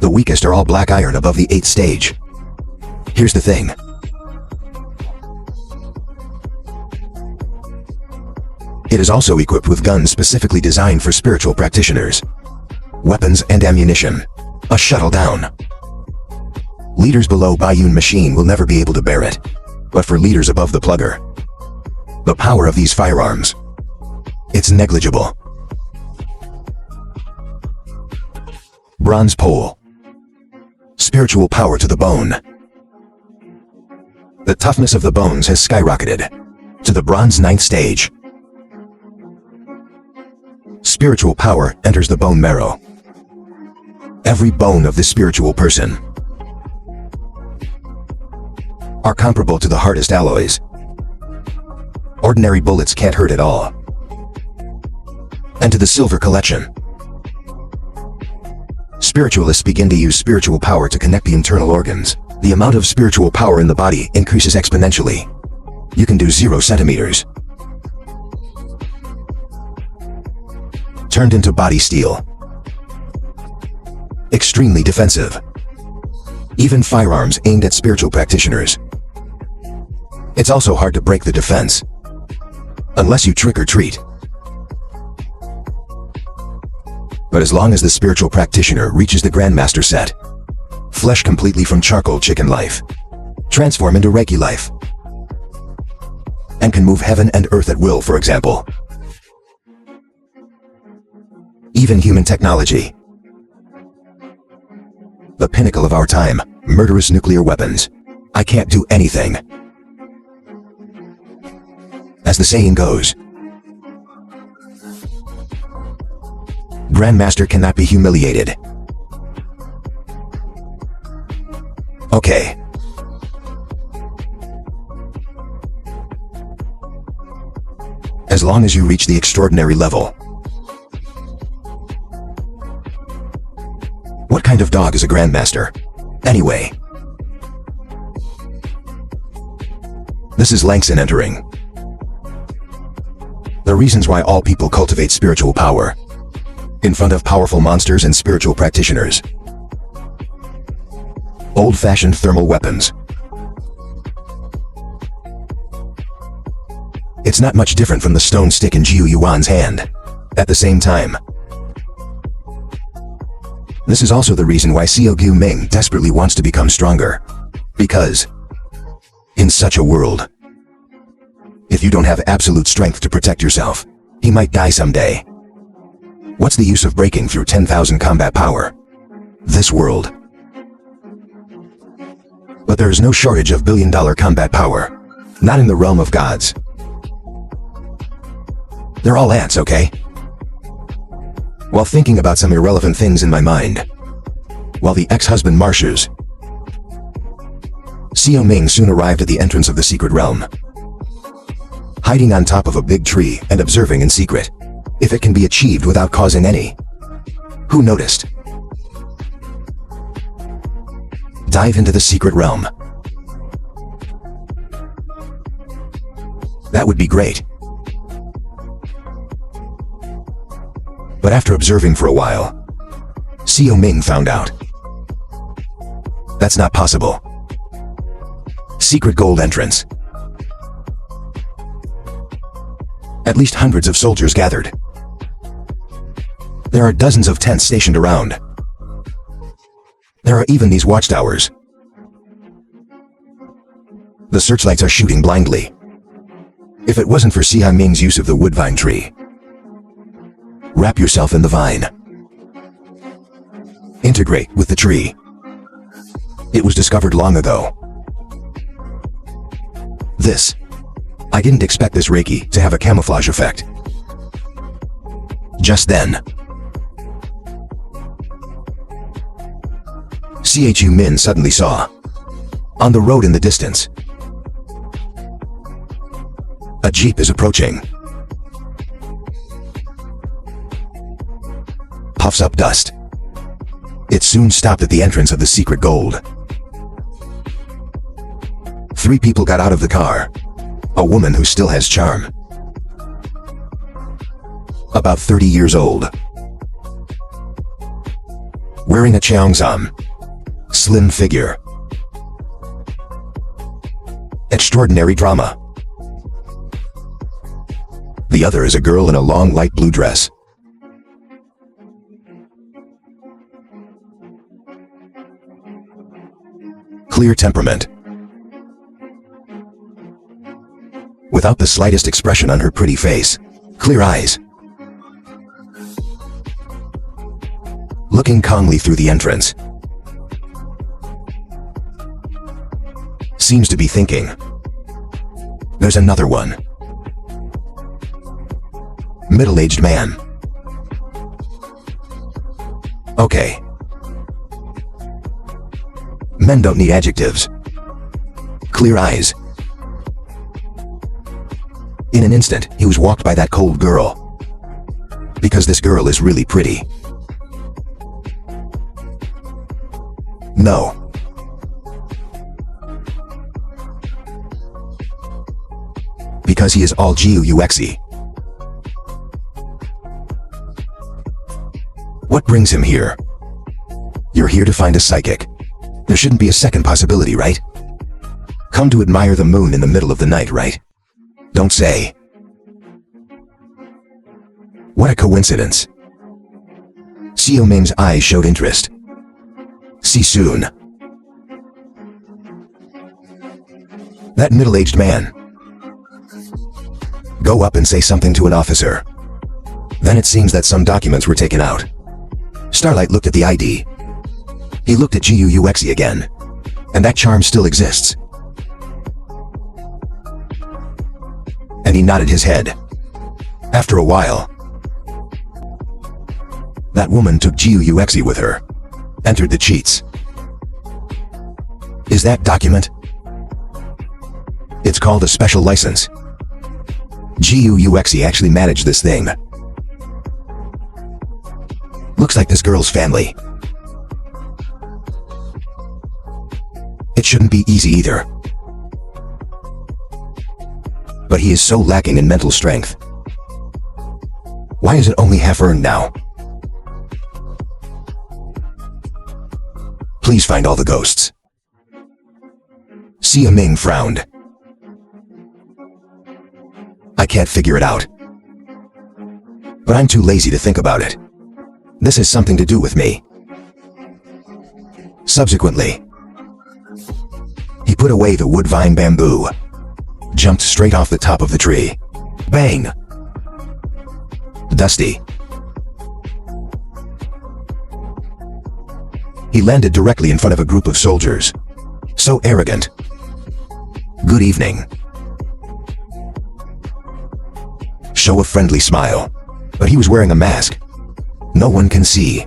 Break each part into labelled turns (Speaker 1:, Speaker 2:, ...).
Speaker 1: The weakest are all black iron above the 8th stage. Here's the thing. It is also equipped with guns specifically designed for spiritual practitioners. Weapons and ammunition. A shuttle down. Leaders below Bayun machine will never be able to bear it. But for leaders above the plugger, the power of these firearms, it's negligible. Bronze pole. Spiritual power to the bone. The toughness of the bones has skyrocketed to the bronze 9th stage. Spiritual power enters the bone marrow. Every bone of the spiritual person are comparable to the hardest alloys. Ordinary bullets can't hurt at all. And to the silver collection. Spiritualists begin to use spiritual power to connect the internal organs. The amount of spiritual power in the body increases exponentially. You can do 0 centimeters. Turned into body steel. Extremely defensive. Even firearms aimed at spiritual practitioners. It's also hard to break the defense. Unless you trick or treat. But as long as the spiritual practitioner reaches the Grandmaster set, flesh completely from charcoal chicken life, transform into Reiki life, and can move heaven and earth at will, for example. Even human technology. The pinnacle of our time, murderous nuclear weapons. I can't do anything. As the saying goes, Grandmaster cannot be humiliated. Okay. As long as you reach the extraordinary level. What kind of dog is a Grandmaster? Anyway. This is Langston entering. The reasons why all people cultivate spiritual power. In front of powerful monsters and spiritual practitioners. Old-fashioned thermal weapons. It's not much different from the stone stick in Jiu Yuan's hand. At the same time. This is also the reason why Xiao Gu Ming desperately wants to become stronger. Because, in such a world, if you don't have absolute strength to protect yourself, he might die someday. What's the use of breaking through 10,000 combat power? This world. But there is no shortage of billion-dollar combat power. Not in the realm of gods. They're all ants, okay? While thinking about some irrelevant things in my mind, while the ex-husband marshes, Xiao Ming soon arrived at the entrance of the secret realm. Hiding on top of a big tree and observing in secret. If it can be achieved without causing any. Who noticed? Dive into the secret realm. That would be great. But after observing for a while, Xiao Ming found out. That's not possible. Secret gold entrance. At least hundreds of soldiers gathered. There are dozens of tents stationed around. There are even these watchtowers. The searchlights are shooting blindly. If it wasn't for Xiao Ming's use of the woodvine tree. Wrap yourself in the vine. Integrate with the tree. It was discovered long ago. This. I didn't expect this Reiki to have a camouflage effect. Just then. Chu Min suddenly saw. On the road in the distance. A jeep is approaching. Puffs up dust. It soon stopped at the entrance of the secret gold. 3 people got out of the car. A woman who still has charm. About 30 years old. wearing a cheongsam. Slim figure. Extraordinary drama. The other is a girl in a long light blue dress. Clear temperament. Without the slightest expression on her pretty face. Clear eyes. Looking calmly through the entrance. Seems to be thinking. There's another one. Middle-aged man. Okay. Men don't need adjectives. Clear eyes. In an instant, he was walked by that cold girl. Because this girl is really pretty. No. Because he is all GUUXy. What brings him here? You're here to find a psychic. There shouldn't be a second possibility, right? Come to admire the moon in the middle of the night, right? Don't say. What a coincidence. Seo Ming's eyes showed interest. See soon. That middle-aged man. Go up and say something to an officer. Then it seems that some documents were taken out. Starlight looked at the ID. He looked at GUUXy again. And that charm still exists. And he nodded his head. After a while, that woman took GUUXy with her. Entered the cheats. Is that document? It's called a special license. GUUXy actually managed this thing. Looks like this girl's family. It shouldn't be easy either. But he is so lacking in mental strength. Why is it only half earned now? Please find all the ghosts. Seo Ming frowned. I can't figure it out. But I'm too lazy to think about it. This has something to do with me. Subsequently, he put away the wood vine bamboo. Jumped straight off the top of the tree. Bang! Dusty. He landed directly in front of a group of soldiers. So arrogant. Good evening. Show a friendly smile. But he was wearing a mask. No one can see.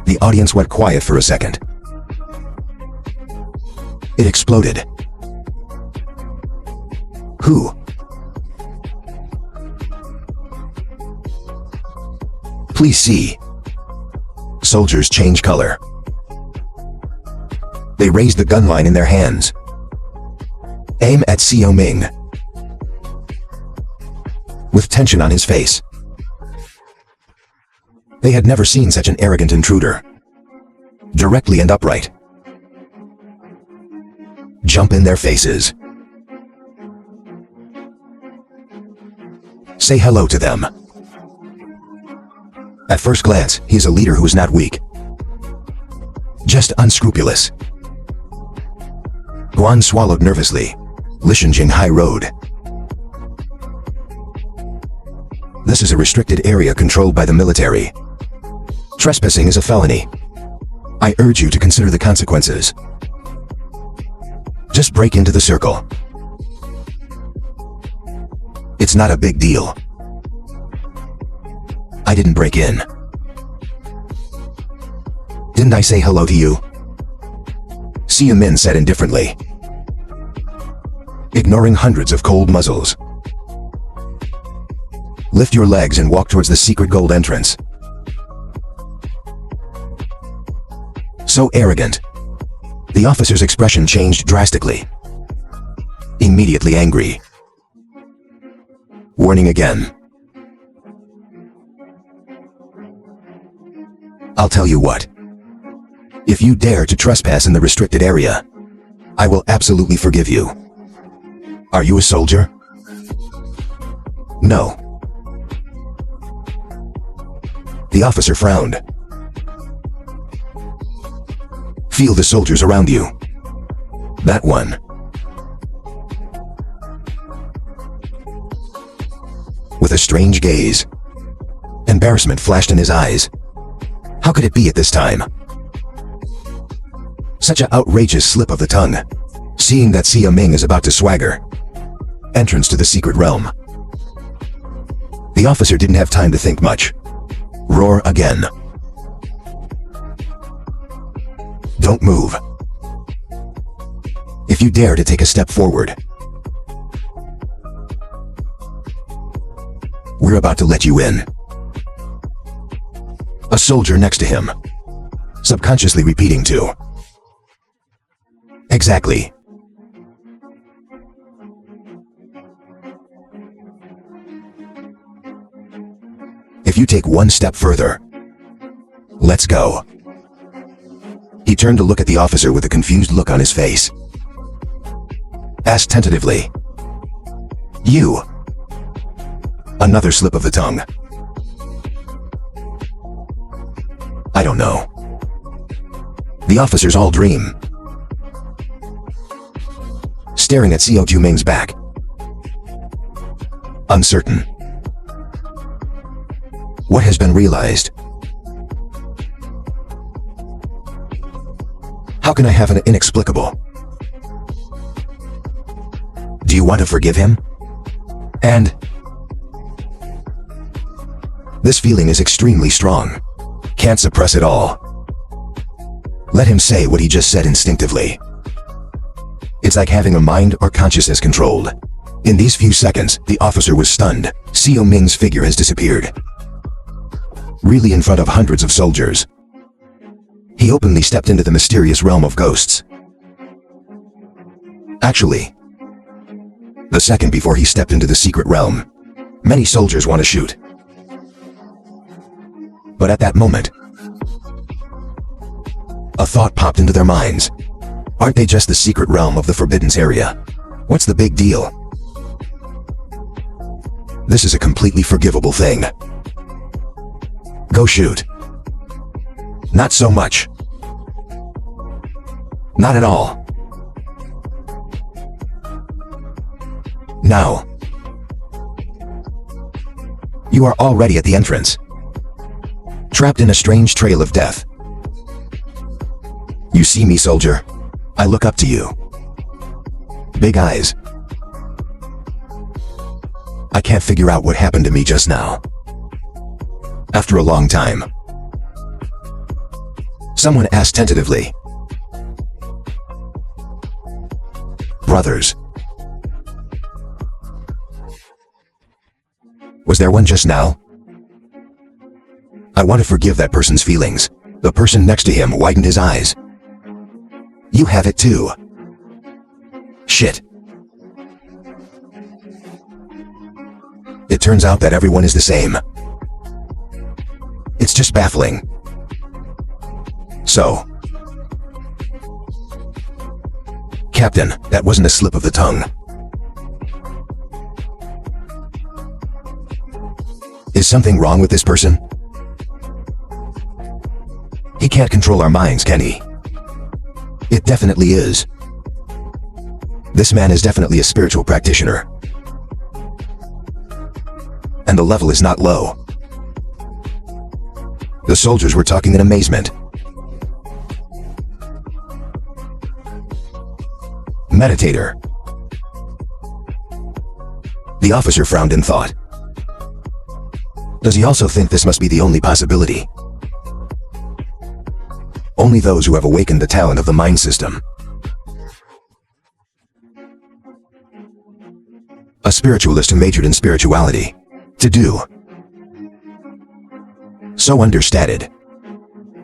Speaker 1: The audience went quiet for a second. It exploded. Who? Please see. Soldiers change color. They raised the gun line in their hands. Aim at Seo Ming. With tension on his face. They had never seen such an arrogant intruder. Directly and upright. Jump in their faces. Say hello to them. At first glance, he is a leader who is not weak. Just unscrupulous. Guan swallowed nervously. Lishanjing High Road. This is a restricted area controlled by the military. Trespassing is a felony. I urge you to consider the consequences. Just break into the circle. It's not a big deal. I didn't break in. Didn't I say hello to you? Seo Min said indifferently, ignoring hundreds of cold muzzles. Lift your legs and walk towards the secret gold entrance. So arrogant. The officer's expression changed drastically. Immediately angry. Warning again. I'll tell you what. If you dare to trespass in the restricted area, I will absolutely forgive you. Are you a soldier? No. The officer frowned. Feel the soldiers around you. That one. With a strange gaze, embarrassment flashed in his eyes. How could it be at this time? Such an outrageous slip of the tongue. Seeing that Xia Ming is about to swagger. Entrance to the secret realm. The officer didn't have time to think much. Roar again. Don't move. If you dare to take a step forward, we're about to let you in. A soldier next to him, subconsciously repeating to. Exactly. If you take one step further, let's go. He turned to look at the officer with a confused look on his face. Asked tentatively. You. Another slip of the tongue. I don't know. The officers all dream. Staring at Xiao Juming's back. Uncertain. What has been realized? How can I have an inexplicable? Do you want to forgive him? And this feeling is extremely strong. Can't suppress it all. Let him say what he just said instinctively. It's like having a mind or consciousness controlled. In these few seconds, the officer was stunned. Xiao Ming's figure has disappeared. Really in front of hundreds of soldiers. He openly stepped into the mysterious realm of ghosts. Actually, the second before he stepped into the secret realm, many soldiers want to shoot. But at that moment, a thought popped into their minds. Aren't they just the secret realm of the Forbidden's area? What's the big deal? This is a completely forgivable thing. Go shoot. Not so much. Not at all. Now. You are already at the entrance. Trapped in a strange trail of death. You see me, soldier? I look up to you. Big eyes. I can't figure out what happened to me just now. After a long time. Someone asked tentatively. Brothers. Was there one just now? I want to forgive that person's feelings. The person next to him widened his eyes. You have it too. Shit. It turns out that everyone is the same. It's just baffling. So. Captain, that wasn't a slip of the tongue. Is something wrong with this person? He can't control our minds, can he? It definitely is. This man is definitely a spiritual practitioner. And the level is not low. The soldiers were talking in amazement. Meditator. The officer frowned in thought. Does he also think this must be the only possibility? Only those who have awakened the talent of the mind system. A spiritualist who majored in spirituality. To do. So understated.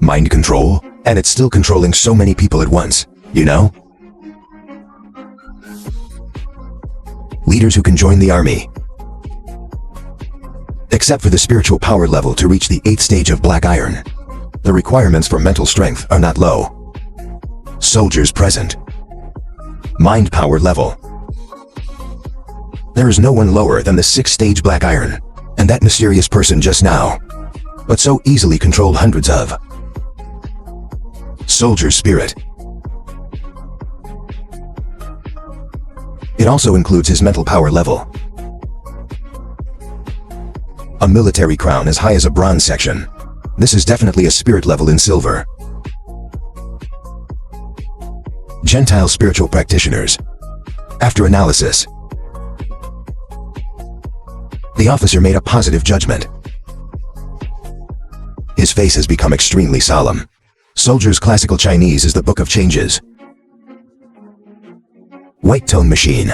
Speaker 1: Mind control, and it's still controlling so many people at once, you know? Leaders who can join the army. Except for the spiritual power level to reach the 8th stage of Black Iron. The requirements for mental strength are not low. Soldiers present. Mind power level. There is no one lower than the 6-stage black iron, and that mysterious person just now, but so easily controlled hundreds of. Soldier spirit. It also includes his mental power level. A military crown as high as a bronze section. This is definitely a spirit level in silver. Gentile spiritual practitioners. After analysis, the officer made a positive judgment. His face has become extremely solemn. Soldier's classical Chinese is the Book of Changes. White tone machine.